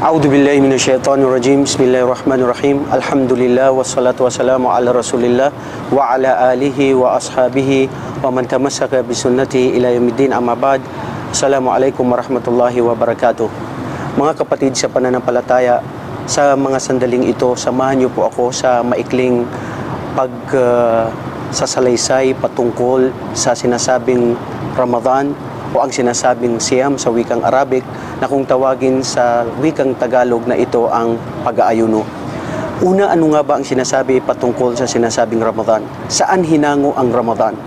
A'udzu billahi minasyaitonir rajim. Bismillahirrahmanirrahim. Alhamdulillah wassalatu wassalamu ala Rasulillah wa ala alihi wa ashabihi wa man tamassaka bi sunnati ila yaumiddin, amma ba'd. Assalamualaikum warahmatullahi wabarakatuh. Mga kapatid sa pananampalataya, sa mga sandaling ito, samahan niyo po ako sa maikling sasalaysay patungkol sa sinasabing Ramadan o ang sinasabing siyam sa wikang Arabic, na kung tawagin sa wikang Tagalog na ito ang pag-aayuno. Una, ano nga ba ang sinasabi patungkol sa sinasabing Ramadan? Saan hinango ang Ramadan?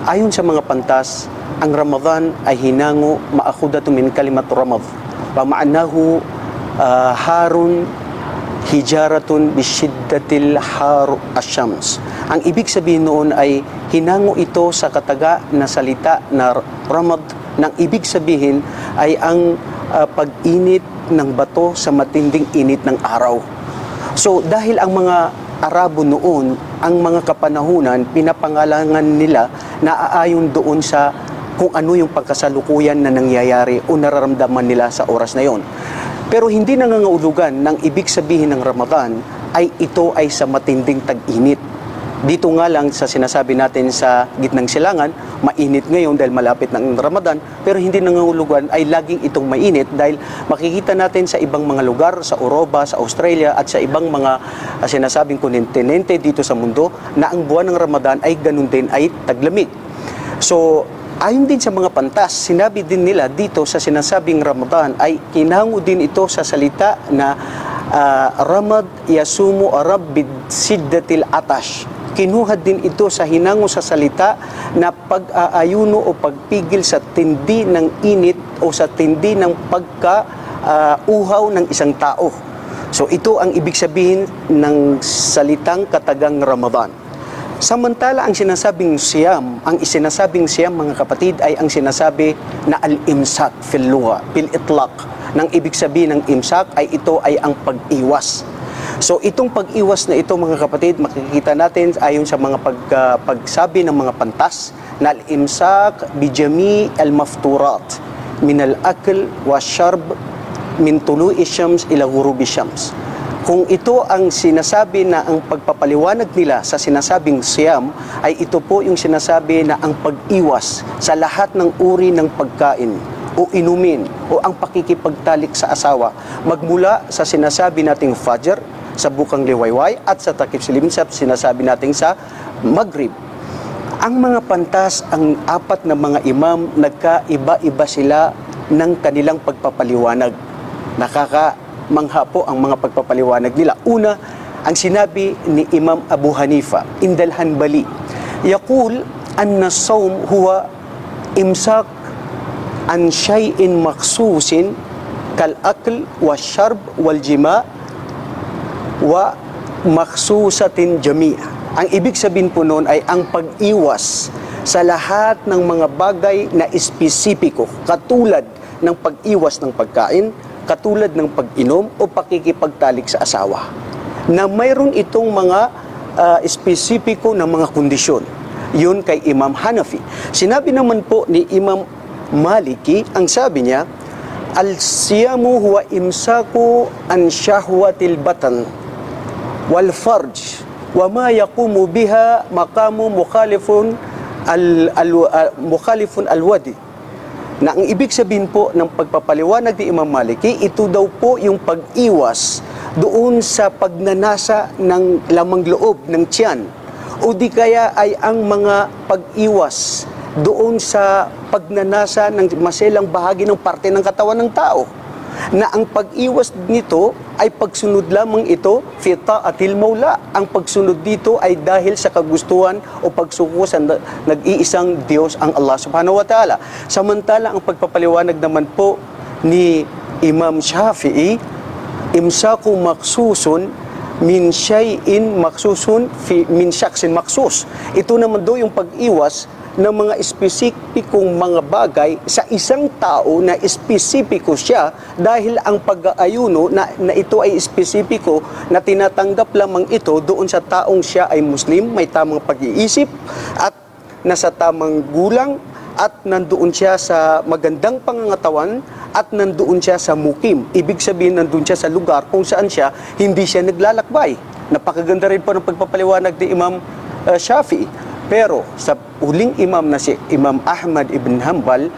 Ayon sa mga pantas, ang Ramadan ay hinango ma'akhudatu min kalimat Ramad, wa ma'anahu harun hijaratun bisyiddatil har asyams. Ang ibig sabihin noon ay hinango ito sa kataga na salita na Ramad, nang ibig sabihin ay ang pag-init ng bato sa matinding init ng araw. So dahil ang mga Arabo noon, ang mga kapanahunan, pinapangalangan nila na aayon doon sa kung ano yung pagkasalukuyan na nangyayari o nararamdaman nila sa oras na yon. Pero hindi nangangahulugan ng ibig sabihin ng Ramadan ay ito ay sa matinding tag-init. Dito nga lang sa sinasabi natin sa gitnang silangan, mainit ngayon dahil malapit ng Ramadan, pero hindi nangangahulugan ay laging itong mainit dahil makikita natin sa ibang mga lugar, sa Europa, sa Australia at sa ibang mga sinasabing kontinente dito sa mundo na ang buwan ng Ramadan ay ganun din, ay taglamig. So, ayon din sa mga pantas, sinabi din nila dito sa sinasabing Ramadan ay kinango din ito sa salita na Ramad yasumu arab bidsiddatil atash. Kinuha din ito sa hinango sa salita na pag-aayuno o pagpigil sa tindi ng init o sa tindi ng pagka-uhaw ng isang tao. So ito ang ibig sabihin ng salitang katagang Ramadan. Samantala ang sinasabing siyam, ang isinasabing siyam mga kapatid ay ang sinasabi na al-imsak fil lugha, bil itlaq. Nang ibig sabihin ng imsak ay ito ay ang pag-iwas. So itong pag-iwas na ito mga kapatid, makikita natin ayon sa mga pagsabi ng mga pantas na al-imsak bijami al-mafturat min al-akl wa sharb min tulu'i syams ila ghurubi syams. Kung ito ang sinasabi na ang pagpapaliwanag nila sa sinasabing siyam, ay ito po yung sinasabi na ang pag-iwas sa lahat ng uri ng pagkain o inumin o ang pakikipagtalik sa asawa, magmula sa sinasabi nating fajr, sa bukang liwayway at sa takip silim sa sinasabi nating sa maghrib. Ang mga pantas, ang apat na mga imam, nagkaiba-iba sila ng kanilang pagpapaliwanag. Mangha po ang mga pagpapaliwanag nila. Una, ang sinabi ni Imam Abu Hanifa, Indal Hanbali, yaqul anna sawm huwa imsak an shay'in maksusin kal akl wa sharb wal jima wa maksusatin jami'a. Ang ibig sabihin po noon ay ang pag-iwas sa lahat ng mga bagay na espesipiko, katulad ng pag-iwas ng pagkain, katulad ng pag-inom o pakikipagtalik sa asawa, na mayroon itong mga espesipiko na mga kondisyon. Yun kay Imam Hanafi. Sinabi naman po ni Imam Maliki, ang sabi niya, al-siyamu huwa imsaku an syahwatil batan wal farj wa ma yaqumu biha maqamu mukhalifun al-wadi. Na ang ibig sabihin po ng pagpapaliwanag ni Imam Maliki, ito daw po yung pag-iwas doon sa pagnanasa ng lamang loob ng tiyan, o di kaya ay ang mga pag-iwas doon sa pagnanasa ng maselang bahagi ng parte ng katawan ng tao, na ang pag-iwas nito ay pagsunod lamang ito fi ta'atil maula. Ang pagsunod dito ay dahil sa kagustuhan o pagsuko sa nag-iisang Diyos, ang Allah subhanahu wa ta'ala. Samantala ang pagpapaliwanag naman po ni Imam Shafi'i, imsaku maksusun min syai'in maksusun min syaksin maksus. Ito naman do yung pag-iwas ng mga espesipikong mga bagay sa isang tao na espesipiko siya, dahil ang pag-aayuno na ito ay espesipiko na tinatanggap lamang ito doon sa taong siya ay Muslim, may tamang pag-iisip at nasa tamang gulang at nandoon siya sa magandang pangangatawan at nandoon siya sa mukim. Ibig sabihin, nandoon siya sa lugar kung saan siya hindi siya naglalakbay. Napakaganda rin po ng pagpapaliwanag ni Imam Shafi'i. Pero sa huling imam na si Imam Ahmad ibn Hanbal,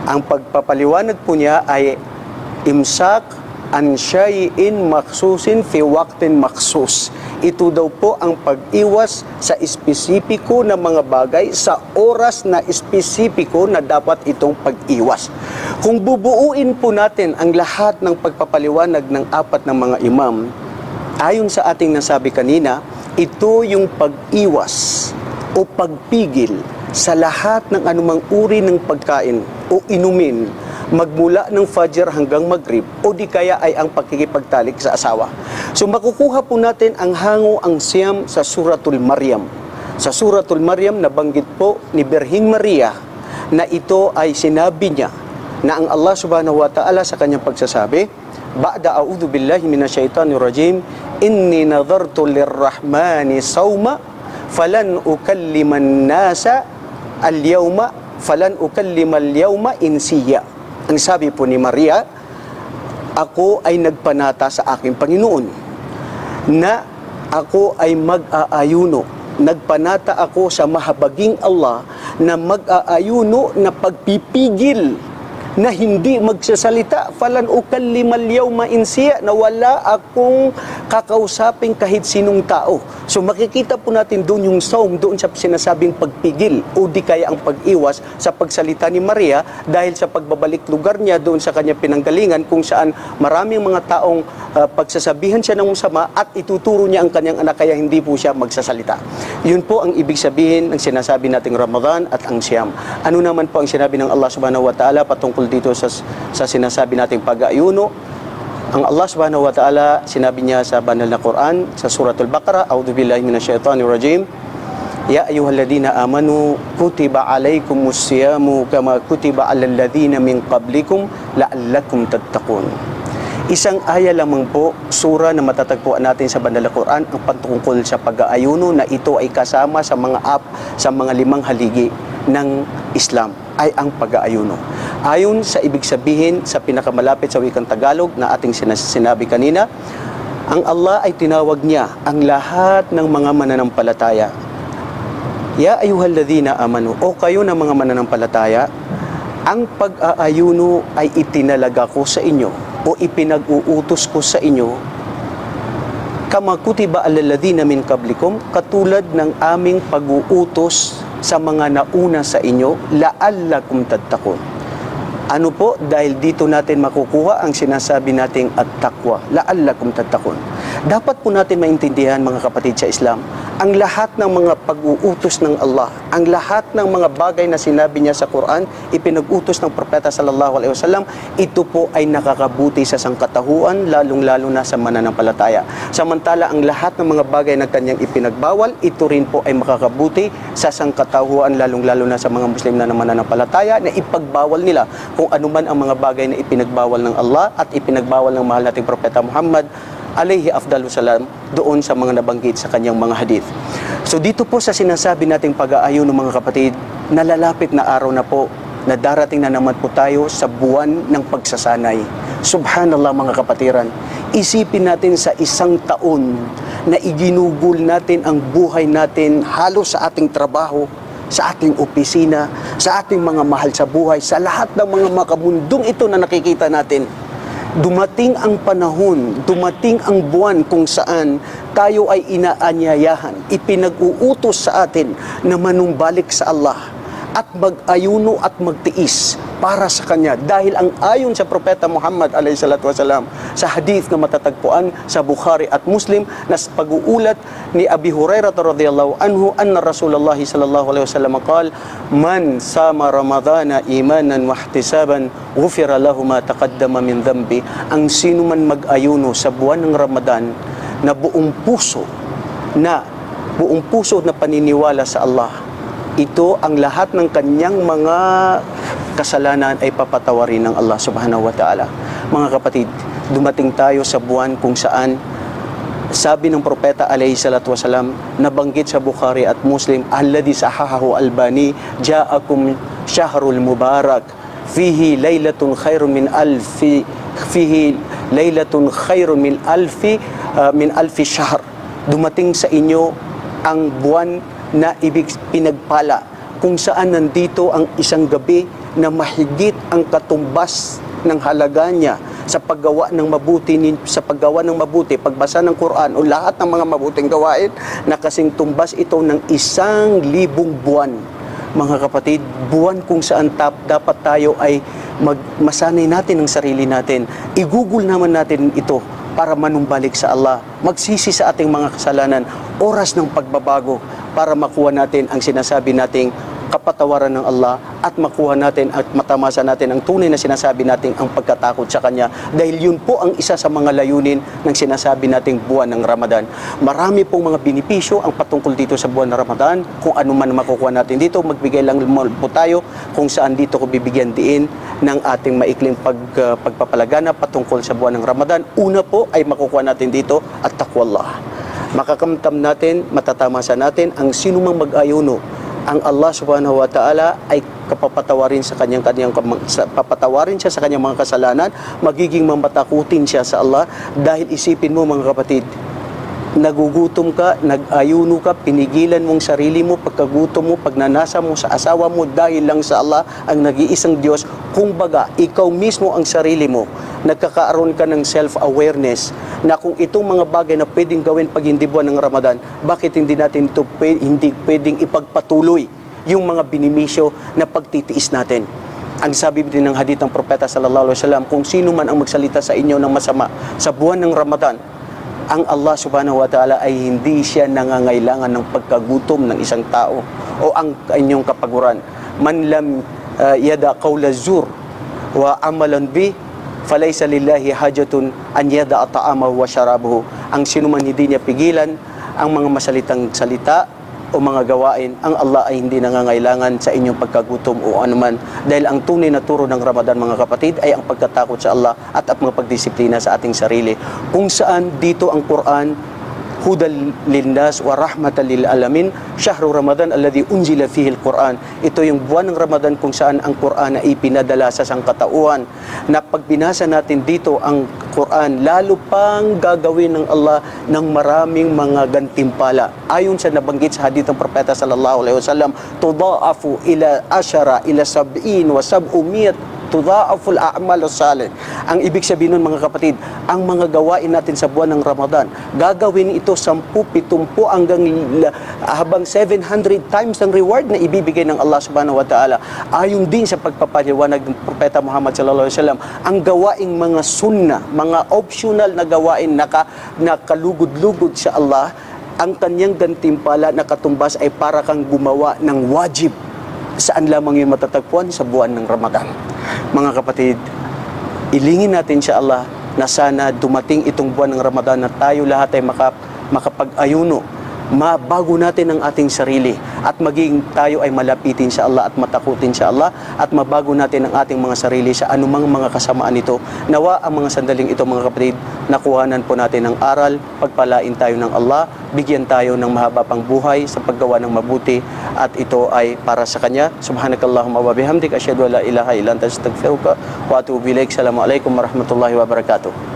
ang pagpapaliwanag po niya ay imsak an syai'in maksusin fi waqtin maksus. Ito daw po ang pag-iwas sa espesipiko na mga bagay sa oras na espesipiko na dapat itong pag-iwas. Kung bubuuin po natin ang lahat ng pagpapaliwanag ng apat ng mga imam, ayon sa ating nasabi kanina, ito yung pag-iwas o pagpigil sa lahat ng anumang uri ng pagkain o inumin magmula ng Fajr hanggang Maghrib o di kaya ay ang pakikipagtalik sa asawa. So makukuha po natin ang hango, ang siyam sa Suratul Maryam. Sa Suratul Maryam, nabanggit po ni Birhing Maria na ito ay sinabi niya na ang Allah subhanahu wa ta'ala sa kanyang pagsasabi, Ba'da a'udhu billahi minasyaitanir rajim, inni nadhartu lirrahmani sawma falan ukalliman nasa al-yawma falan ukallima al-yawma insiya. Ang sabi po ni Maria, ako ay nagpanata sa aking Panginoon na ako ay mag-aayuno. Nagpanata ako sa mahabaging Allah na mag-aayuno na pagpipigil na hindi magsasalita, falan ukallimal yawma insiya, na wala akong kakausapin kahit sinong tao. So makikita po natin doon yung saum, doon sa sinasabing pagpigil o di kaya ang pag-iwas sa pagsalita ni Maria dahil sa pagbabalik lugar niya doon sa kanyang pinanggalingan kung saan maraming mga taong pagsasabihan siya ng masama at ituturo niya ang kanyang anak kaya hindi po siya magsasalita. Yun po ang ibig sabihin ng sinasabi nating Ramadan at ang Siyam. Ano naman po ang sinabi ng Allah subhanahu wa ta'ala patungkol dito sa sinasabi nating pag-aayuno? Ang Allah subhanahu wa ta'ala, sinabi niya sa banal na Quran, sa Suratul Baqarah, A'udhu billahi minasyaitanir rajim, Ya ayyuhalladhina amanu, kutiba alaykumus siyamu kama kutiba alal ladhina min qablikum la'allakum tattaqun. Isang aya lamang po, sura na matatagpuan natin sa banal na Quran, ang patungkol sa pag-aayuno na ito ay kasama sa mga limang haligi ng Islam ay ang pag-aayuno. Ayon sa ibig sabihin sa pinakamalapit sa wikang Tagalog na ating sinabi kanina, ang Allah ay tinawag niya ang lahat ng mga mananampalataya. Ya ayyuhalladhina amanu, o kayo na mga mananampalataya, ang pag-aayuno ay itinalaga ko sa inyo o ipinag-uutos ko sa inyo kama kutiba alladhina min qablikum, katulad ng aming pag-uutos sa mga nauna sa inyo, la'allakum tattaqun. Ano po? Dahil dito natin makukuha ang sinasabi nating at-taqwa, la'allakum tattaqun. Dapat po natin maintindihan, mga kapatid sa Islam, ang lahat ng mga pag-uutos ng Allah, ang lahat ng mga bagay na sinabi niya sa Quran, ipinag-utos ng Propeta sallallahu alaihi wasallam, ito po ay nakakabuti sa sangkatahuan, lalong-lalo na sa mananampalataya. Samantala, ang lahat ng mga bagay na kanyang ipinagbawal, ito rin po ay makakabuti sa sangkatahuan, lalong-lalo na sa mga Muslim na mananampalataya, na ipagbawal nila kung anuman ang mga bagay na ipinagbawal ng Allah at ipinagbawal ng mahal nating Propeta Muhammad alayhi afdalu salam doon sa mga nabanggit sa kanyang mga hadith. So dito po sa sinasabi nating pag-aayuno, mga kapatid, nalalapit na araw na po na darating na naman po tayo sa buwan ng pagsasanay. Subhanallah, mga kapatiran, isipin natin sa isang taon na iginugol natin ang buhay natin halos sa ating trabaho, sa ating opisina, sa ating mga mahal sa buhay, sa lahat ng mga makabundong ito na nakikita natin. Dumating ang panahon, dumating ang buwan kung saan tayo ay inaanyayahan, ipinag-uutos sa atin na manumbalik sa Allah at mag-ayuno at magtiis para sa Kanya. Dahil ang ayon sa Propeta Muhammad alayhi salatu wasalam sa hadith na matatagpuan sa Bukhari at Muslim na sa pag-uulat ni Abi Hurairah radhiyallahu anhu anna Rasulullah sallallahu alaihi wasallam qala, man sama Ramadana imanan wa ihtisaban ghufira lahu ma taqaddama min dhanbi. Ang sino man mag-ayuno sa buwan ng Ramadan na buong puso na paniniwala sa Allah, ito ang lahat ng kanyang mga kasalanan ay papatawarin ng Allah subhanahu wa ta'ala. Mga kapatid, dumating tayo sa buwan kung saan sabi ng Propeta alayhi salatu wasalam, nabanggit sa Bukhari at Muslim, alladhi sahahahu Albani, ja'akum syahrul mubarak, fihi laylatun khairun min alfi syahr. Dumating sa inyo ang buwan na ibig pinagpala, kung saan nandito ang isang gabi na mahigit ang katumbas ng halaga niya sa paggawa ng mabuti, pagbasa ng Quran o lahat ng mga mabuting gawain, na kasing tumbas ito ng 1,000 buwan. Mga kapatid, buwan kung saan dapat tayo ay masanay natin ang sarili natin. Igugol naman natin ito para manumbalik sa Allah, magsisi sa ating mga kasalanan, oras ng pagbabago para makuha natin ang sinasabi nating kapatawaran ng Allah at makuha natin at matamasa natin ang tunay na sinasabi nating ang pagkatakot sa Kanya, dahil yun po ang isa sa mga layunin ng sinasabi nating buwan ng Ramadan. Marami pong mga benepisyo ang patungkol dito sa buwan ng Ramadan. Kung ano man makukuha natin dito, magbigay lang po tayo kung saan dito ko bibigyan diin ng ating maikling pagpapalagana patungkol sa buwan ng Ramadan. Una po ay makukuha natin dito at taqwallah. Makakamtam natin, matatamasa natin ang sinumang mag-ayuno. Ang Allah subhanahu wa ta'ala ay papatawarin siya sa kanyang mga kasalanan, magiging mamatakutin siya sa Allah, dahil isipin mo mga kapatid, nagugutom ka, nag-ayuno ka, pinigilan mong sarili mo, pagkagutom mo, pagnanasa mo sa asawa mo, dahil lang sa Allah, ang nag-iisang Diyos. Kung baga, ikaw mismo ang sarili mo, nagkakaroon ka ng self-awareness na kung itong mga bagay na pwedeng gawin pag hindi buwan ng Ramadan, bakit hindi natin ito hindi pwedeng ipagpatuloy yung mga binimisyo na pagtitiis natin. Ang sabi din ng hadith ng Propeta sallallahu alaihi wasallam, kung sino man ang magsalita sa inyo ng masama sa buwan ng Ramadan, ang Allah subhanahu wa ta'ala ay hindi siya nangangailangan ng pagkagutom ng isang tao o ang inyong kapaguran. Man lam yada qawla zur wa amalan bi falaysa lillahi hajatun an yada ta'amahu wa syarabahu. Ang sino man hindi niya pigilan ang mga masalitang salita o mga gawain, ang Allah ay hindi nangangailangan sa inyong pagkagutom o anuman, dahil ang tunay na turo ng Ramadan mga kapatid ay ang pagkatakot sa Allah at ang mga pagdisiplina sa ating sarili, kung saan dito ang Quran hudal linnas wa rahmatan lil alamin, syahru Ramadan alladhi unzila fihi al-Quran. Ito yung buwan ng Ramadan kung saan ang Quran ay ipinadala sa sangkatauhan, na pag binasa natin dito ang Quran, lalo pang gagawin ng Allah ng maraming mga gantimpala. Ayon sa nabanggit sa hadith ng Propeta sallallahu alaihi wasallam, tudha'afu ila 10 ila 70 wa 700 tudha'aful a'mal salih. Ang ibig sabihin nun mga kapatid, ang mga gawain natin sa buwan ng Ramadan, gagawin ito 10, 70 habang 700 times ang reward na ibibigay ng Allah subhanahu wa ta'ala. Ayon din sa pagpapaliwanag ng Propeta Muhammad sallallahu alaihi wasallam, ang gawaing mga sunnah, mga optional na gawain na kalugod-lugod sa Allah, ang kanyang gantimpala na katumbas ay para kang gumawa ng wajib. Saan lamang yung matatagpuan? Sa buwan ng Ramadan. Mga kapatid, ilingin natin sa Allah na sana dumating itong buwan ng Ramadan na tayo lahat ay makapag-ayuno, mabago natin ang ating sarili at maging tayo ay malapitin sa Allah at matakutin sa Allah, at mabago natin ang ating mga sarili sa anumang mga kasamaan nito. Nawa ang mga sandaling ito mga kapatid, nakuhanan po natin ng aral, pagpalain tayo ng Allah, bigyan tayo ng mahaba pang buhay sa paggawa ng mabuti, at ito ay para sa Kanya. Subhanakallahumma wa bihamdik, asyhadu an la ilaha illa anta, astaghfiruka wa atubu ilaik. Assalamualaikum warahmatullahi wabarakatuh.